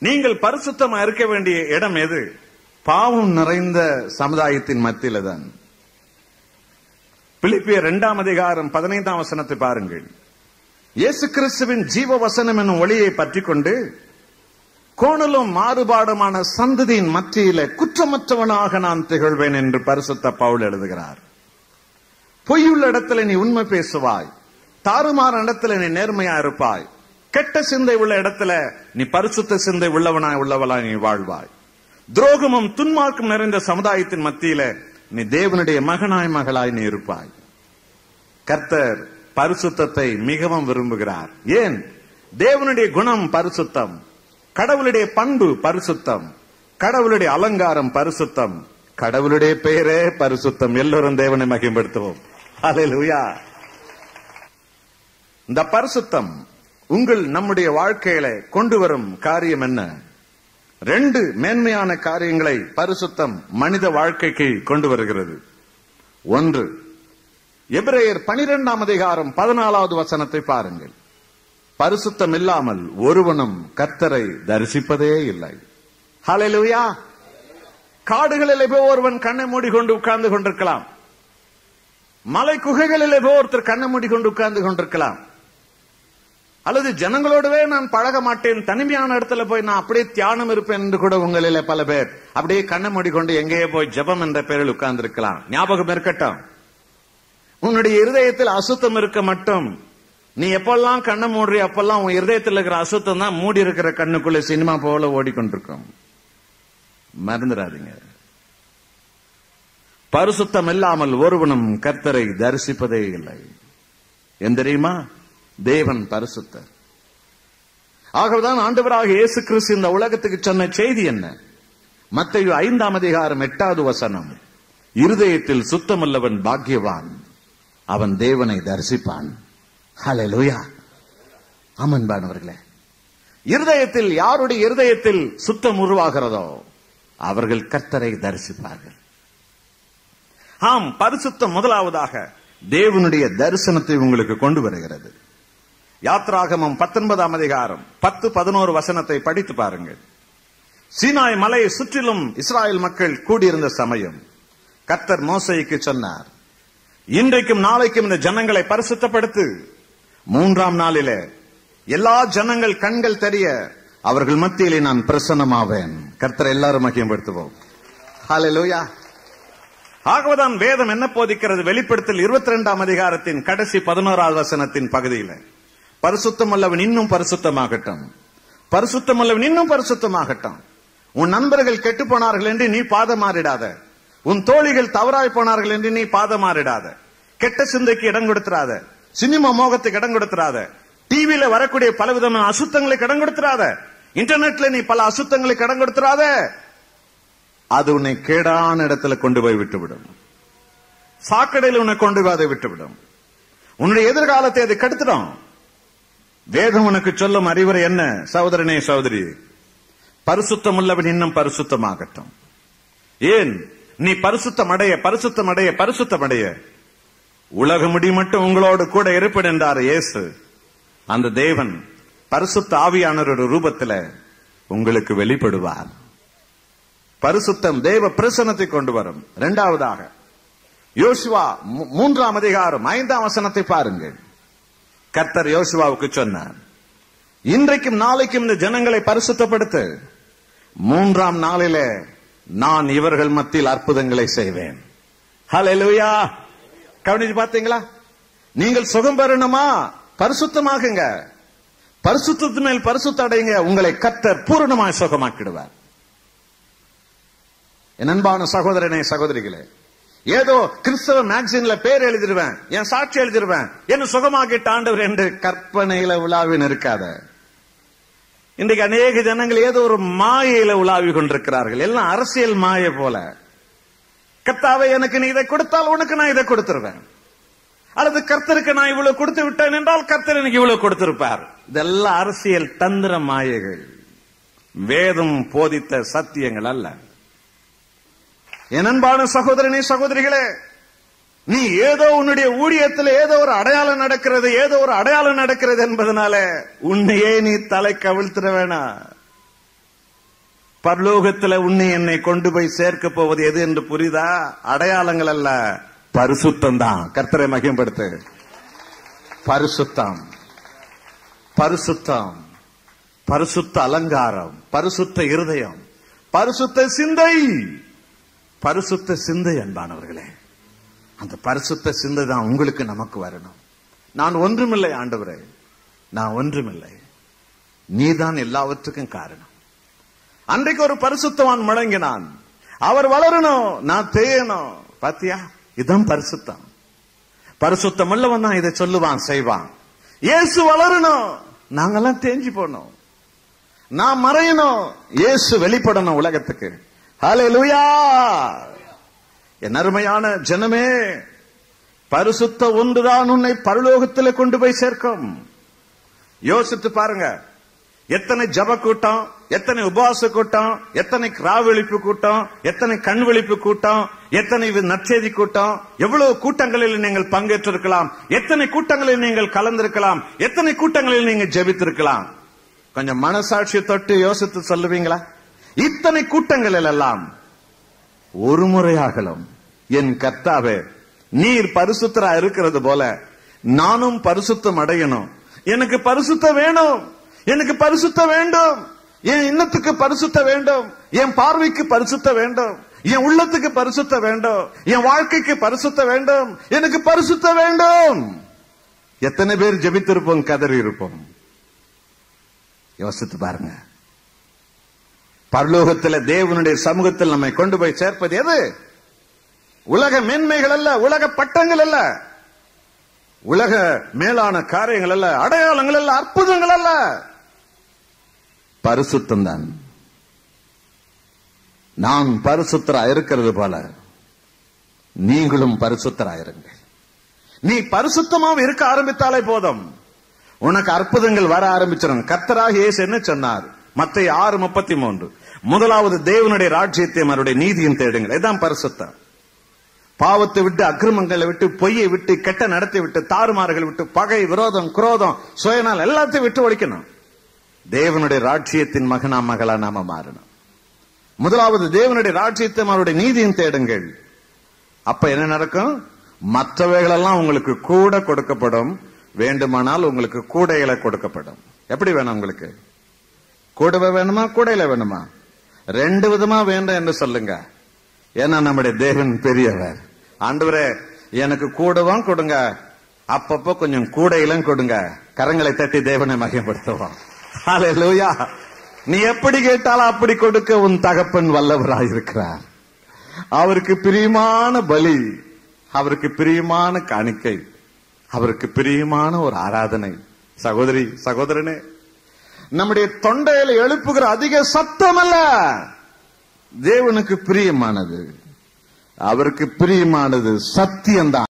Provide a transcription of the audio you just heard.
நீங்கள் பரிசுத்தமா இருக்க வேண்டிய இடம் எது? பாவம் நிறைந்த சமுதாயத்தின் மத்தியில தான். பிலிப்பியர் 2:15 பாருங்கள். இயேசு கிறிஸ்துவின் ஜீவ வசனம் என்னும் ஒளியை பற்றிக் கொண்டு கோணலும் மாறுபாடுமான சந்ததியின் மத்தியில குற்றமற்றவனாக நான் திகழ்வேன் என்று பரிசுத்த பவுல் எழுதுகிறார். பொய்யுள்ள இடத்துல நீ உண்மை பேசுவாய், தாறுமாற இடத்துல நீ நேர்மையா இருப்பாய், கெட்ட சிந்தை உள்ள இடத்துல நீ பரிசுத்த சிந்தை உள்ளவளாய் நீ வாழ்வாய். துரோகமும் துன்மார்க்கும் நிறைந்த சமுதாயத்தின் மத்தியில நீ தேவனுடைய மகனாய் மகளாய் நீ இருப்பாய். கர்த்தர் பரிசுத்தத்தை மிகவும் விரும்புகிறார். ஏன்? தேவனுடைய குணம் பரிசுத்தம், கடவுளுடைய பண்பு பரிசுத்தம், கடவுளுடைய அலங்காரம் பரிசுத்தம், கடவுளுடைய பெயரே பரிசுத்தம். எல்லோரும் தேவனை மகிமைப்படுத்துவோம். ஹல்லேலூயா. இந்த பரிசுத்தம் நம்முடைய வாழ்க்கையில கொண்டு வரும் காரியம் என்ன? 2 மேன்மையான காரியங்களை பரிசுத்தம் மனித வாழ்க்கைக்கு கொண்டு வருகிறது. 1, எபிரேயர் 12:14 பாருங்கள். பரிசுத்தம் இல்லாமல் ஒருவனும் கர்த்தரை தரிசிப்பதே இல்லை. ஹல்லேலூயா. காடுகளில் ஒருவன் கண்ணை மூடிக்கொண்டு உட்கார்ந்து கொண்டிருக்கலாம், மலை குகைகளில் ஒருத்தர் கண்ணை மூடிக்கொண்டு உட்கார்ந்து கொண்டிருக்கலாம், அல்லது ஜனங்களோடவே நான் பழக மாட்டேன், தனிமையான இடத்துல போய் நான் அப்படியே தியானம் இருப்பேன் என்று கூட உங்களில பல பேர் அப்படியே கண்ணை மூடிக்கொண்டு எங்கேயே போய் ஜெபம் என்ற பெயரில் உட்கார்ந்து இருக்கலாம். ஞாபகம் இருக்கட்டும், உன்னுடைய இருதயத்தில் அசுத்தம் இருக்க மட்டும் நீ எப்பெல்லாம் கண்ணை மூடுறி அப்பெல்லாம் உன் இருதயத்தில் இருக்கிற அசுத்தம் தான் மூடி இருக்கிற கண்ணுக்குள்ள சினிமா போல ஓடிக்கொண்டிருக்கும். மறந்துடாதீங்க. பரிசுத்தம் இல்லாமல் ஒருவனும் கர்த்தரை தரிசிப்பதே இல்லை. ஏன் தெரியுமா? தேவன் பரிசுத்தர். ஆகவேதான் ஆண்டவராக இயேசு கிறிஸ்து இந்த உலகத்துக்கு சொன்ன செய்தி என்ன? மத்தேயு 5:8 இருதயத்தில் சுத்தமுள்ளவன் பாக்கியவான், அவன் தேவனை தரிசிப்பான். ஹல்லேலூயா. ஆமென்பானவர்களே, இருதயத்தில் யாருடைய இருதயத்தில் சுத்தம் உருவாகிறதோ அவர்கள் கர்த்தரை தரிசிப்பார்கள். ஆம், பரிசுத்தம் முதலாவதாக தேவனுடைய தரிசனத்தை உங்களுக்கு கொண்டு வருகிறது. யாத்ராகமம் 19:10-11 படித்து பாருங்கள். சீனாய் மலையை சுற்றிலும் இஸ்ராயல் மக்கள் கூடியிருந்த சமயம் கர்த்தர் மோசேக்கு சொன்னார், இன்றைக்கும் நாளைக்கும் இந்த ஜனங்களை பரிசுத்தப்படுத்து, 3ஆம் நாளிலே எல்லா ஜனங்கள் கண்கள் தெரிய அவர்கள் மத்தியிலே நான் பிரசன்னமாவேன். கர்த்தர் எல்லாரும் மகிமைப்படுத்துவோம். ஹல்லேலூயா. ஆகவேதான் வேதம் என்ன போதிக்கிறது? வெளிப்படுத்தல் 22 கடைசி 11 பகுதியில் பரிசுத்தம் உள்ளவன் இன்னும் பரிசுத்தமாகட்டும், பரிசுத்தம் உள்ளவன் இன்னும் பரிசுத்தமாகட்டும். உன் நண்பர்கள் கெட்டு போனார்கள் என்று நீ பாதமாறிடாத, உன் தோழிகள் தவறாய் போனார்கள் என்று நீ பாதமாறிடாத, கெட்ட சிந்தைக்கு இடம் கொடுத்துறாத, சினிமா மோகத்துக்கு இடம் கொடுத்துறாத, டிவியில வரக்கூடிய பலவிதமான அசுத்தங்களுக்கு இடம் கொடுத்துறாத, இன்டர்நெட்ல நீ பல அசுத்தங்களுக்கு இடம் கொடுத்துறாத. அது உன்னை கேடான இடத்துல கொண்டு போய் விட்டுவிடும். சாக்கடையில் உன்னை கொண்டு போய் அதை விட்டுவிடும். உன்னுடைய எதிர்காலத்தை அதை கெடுத்துடும். வேதம் உனக்கு சொல்லும் அறிவுரை என்ன? சகோதரனே சகோதரி, பரிசுத்தம் உள்ளவன் இன்னும் பரிசுத்தமாகட்டும். ஏன்? நீ பரிசுத்தமடைய பரிசுத்தமடைய பரிசுத்தமடைய உலக முடி மட்டும் உங்களோடு கூட இருப்பேன் என்றார் இயேசு. அந்த தேவன் பரிசுத்த ஆவியானவருடைய ரூபத்தில் உங்களுக்கு வெளிப்படுவார். பரிசுத்தம் தேவ பிரசன்னத்தை கொண்டு வரும். 2ஆவதாக யோசுவா 3:5 பாருங்கள். கர்த்தர் யோசுவாவுக்கு சொன்னார், இன்றைக்கும் நாளைக்கும் இந்த ஜனங்களை பரிசுத்தப்படுத்து, 3ஆம் நாளிலே நான் இவர்கள் மத்தியில் அற்புதங்களை செய்வேன். ஹல்லேலூயா. கவனிச்சு பார்த்தீங்களா? நீங்கள் சுகம் பெறணுமா? பரிசுத்தமாகுங்க. பரிசுத்தத்தின் மேல் பரிசுத்த அடையுங்க. உங்களை கர்த்தர் பூரணமாய் சுகமாக்கிடுவார். என் அன்பான சகோதரனே சகோதரிகளே, ஏதோ கிறிஸ்தவ மேகசின்ல பேர் எழுதிடுவேன், என் சாட்சி எழுதிடுவேன், என்ன சுகமாக்கிட்ட ஆண்டவர் என்று கற்பனையில உலாவின் இருக்காத. இன்றைக்கு அநேக ஜனங்கள் ஏதோ ஒரு மாயையில உலாவி கொண்டிருக்கிறார்கள். எல்லாம் அரசியல் மாயை போல. கர்த்தாவே எனக்கு நீ இதை கொடுத்தால் உனக்கு நான் இதை கொடுத்துருவேன், அல்லது கர்த்தருக்கு நான் இவ்வளவு கொடுத்து விட்டேன் என்றால் கர்த்தர் எனக்கு இவ்வளவு கொடுத்திருப்பார். இதெல்லாம் அரசியல் தந்திர மாயைகள், வேதம் போதித்த சத்தியங்கள் அல்ல. என் அன்பான சகோதரனே சகோதரிகளே, நீ ஏதோ உன்னுடைய ஊழியத்தில் ஏதோ ஒரு அடையாளம் நடக்கிறது, ஏதோ ஒரு அடையாளம் நடக்கிறது என்பதனால உன்னையே நீ தலை கவிழ்த்திட வேணாம். பரலோகத்துல உன்னை என்னை கொண்டு போய் சேர்க்க போவது எது என்று புரியுதா? அடையாளங்கள் அல்ல, பரிசுத்தம் தான். கர்த்தரை மகிமைப்படுத்து. பரிசுத்தம், பரிசுத்தம், பரிசுத்த அலங்காரம், பரிசுத்த இருதயம், பரிசுத்த சிந்தை, பரிசுத்த சிந்தை. அன்பானவர்களே, அந்த பரிசுத்த சிந்தை தான் உங்களுக்கு நமக்கு வரணும். நான் ஒன்றுமில்லை ஆண்டவரே, நான் ஒன்றுமில்லை, நீதான் எல்லாவற்றுக்கும் காரணம். அன்றைக்கு ஒரு பரிசுத்தவான் முழங்கினான், அவர் வளரணும், நான் தேயணும். பாத்தியா, இதுதான் பரிசுத்தம். பரிசுத்தம் உள்ளவன் தான் இதை சொல்லுவான், செய்வான். இயேசு வளரணும், நாங்கெல்லாம் தேஞ்சு போனோம். நான் மறையணும், இயேசு வெளிப்படணும் உலகத்துக்கு. ஹல்லேலூயா. என் அருமையான ஜனமே, பரிசுத்த ஒன்றுதான் உன்னை பரலோகத்தில் கொண்டு போய் சேர்க்கும். யோசித்து பாருங்க, எத்தனை ஜப கூட்டம், எத்தனை உபவாச கூட்டம், எத்தனை கிராவெளிப்பு கூட்டம், எத்தனை கண் விழிப்பு கூட்டம், எத்தனை நற்செய்தி கூட்டம், எவ்வளவு கூட்டங்களில் நீங்கள் பங்கேற்றிருக்கலாம், எத்தனை கூட்டங்களில் நீங்கள் கலந்திருக்கலாம், எத்தனை கூட்டங்களில் நீங்கள் ஜெபித்திருக்கலாம். கொஞ்சம் மனசாட்சி தொட்டு யோசித்து சொல்லுவீங்களா? இத்தனை கூட்டங்களில் எல்லாம் ஒரு முறையாகலும் என் கர்த்தாவே, நீர் பரிசுத்தரா இருக்கிறது போல நானும் பரிசுத்தம் அடையணும், எனக்கு பரிசுத்த வேணும், எனக்கு பரிசுத்த வேண்டும், என் இன்னத்துக்கு பரிசுத்த வேண்டும், என் பார்வைக்கு பரிசுத்த வேண்டும், என் உள்ளத்துக்கு பரிசுத்த வேண்டும், என் வாழ்க்கைக்கு பரிசுத்த வேண்டும், எனக்கு பரிசுத்த வேண்டும். எத்தனை பேர் ஜெபித்திருப்போம், கதறி இருப்போம். யோசித்து பாருங்க. பரலோகத்தில் தேவனுடைய சமூகத்தில் நம்மை கொண்டு போய் சேர்ப்பது எது? உலக மேன்மைகள் அல்ல, உலக பட்டங்கள் அல்ல, உலக மேலான காரியங்கள் அல்ல, அடையாளங்கள் அல்ல, அற்புதங்கள் அல்ல, பரிசுத்தம் தான். நான் பரிசுத்தரா இருக்கிறது போல நீங்களும் பரிசுத்தரா இருங்கள். நீ பரிசுத்தமாக இருக்க ஆரம்பித்தாலே போதும், உனக்கு அற்புதங்கள் வர ஆரம்பிச்சிடும். கர்த்தராகிய இயேசு என்ன சொன்னார்? மத்தேயு 6:33, முதலாவது தேவனுடைய ராஜ்யத்தையும் அவருடைய நீதியும் தேடுங்கள். இதுதான் பரிசுத்தம். பாவத்தை விட்டு, அக்கிரமங்களை விட்டு, பொய்யை விட்டு, கெட்ட நடத்தை விட்டு, தாறுமாறுகளை விட்டு, பகை, விரோதம், குரோதம், சுயநாள் எல்லாத்தையும் விட்டு ஒழிக்கணும். தேவனுடைய ராஜ்யத்தின் மகனா மகளா நாம மாறணும். முதலாவது தேவனுடைய ராஜ்யத்தையும் அவருடைய நீதியும் தேடுங்கள். அப்ப என்ன நடக்கும்? மற்றவைகளெல்லாம் உங்களுக்கு கூட கொடுக்கப்படும். வேண்டுமானால் உங்களுக்கு கூடைகளை கொடுக்கப்படும். எப்படி வேணும் உங்களுக்கு? கூடவே வேணுமா, கூடையில வேணுமா? ரெண்டு விதமா வேண்டும் என்று சொல்லுங்க. ஏன்னா நம்முடைய தேவன் பெரியவர். ஆண்டவரே, எனக்கு கூடவும் கொடுங்க, அப்பப்போ கொஞ்சம் கூடையிலும் கொடுங்க. கரங்களை தட்டி தேவனை மகிமைப்படுத்துவோம். ஹல்லேலூயா. நீ எப்படி கேட்டாலும் அப்படி கொடுக்க உன் தகப்பன் வல்லவராய் இருக்கிறார். அவருக்கு பிரியமான பலி, அவருக்கு பிரியமான காணிக்கை, அவருக்கு பிரியமான ஒரு ஆராதனை. சகோதரி, சகோதரனே, நம்முடைய தொண்டையில எழுப்புகிற அதிக சத்தம் அல்ல தேவனுக்கு பிரியமானது. அவருக்கு பிரியமானது சத்தியம்தான்.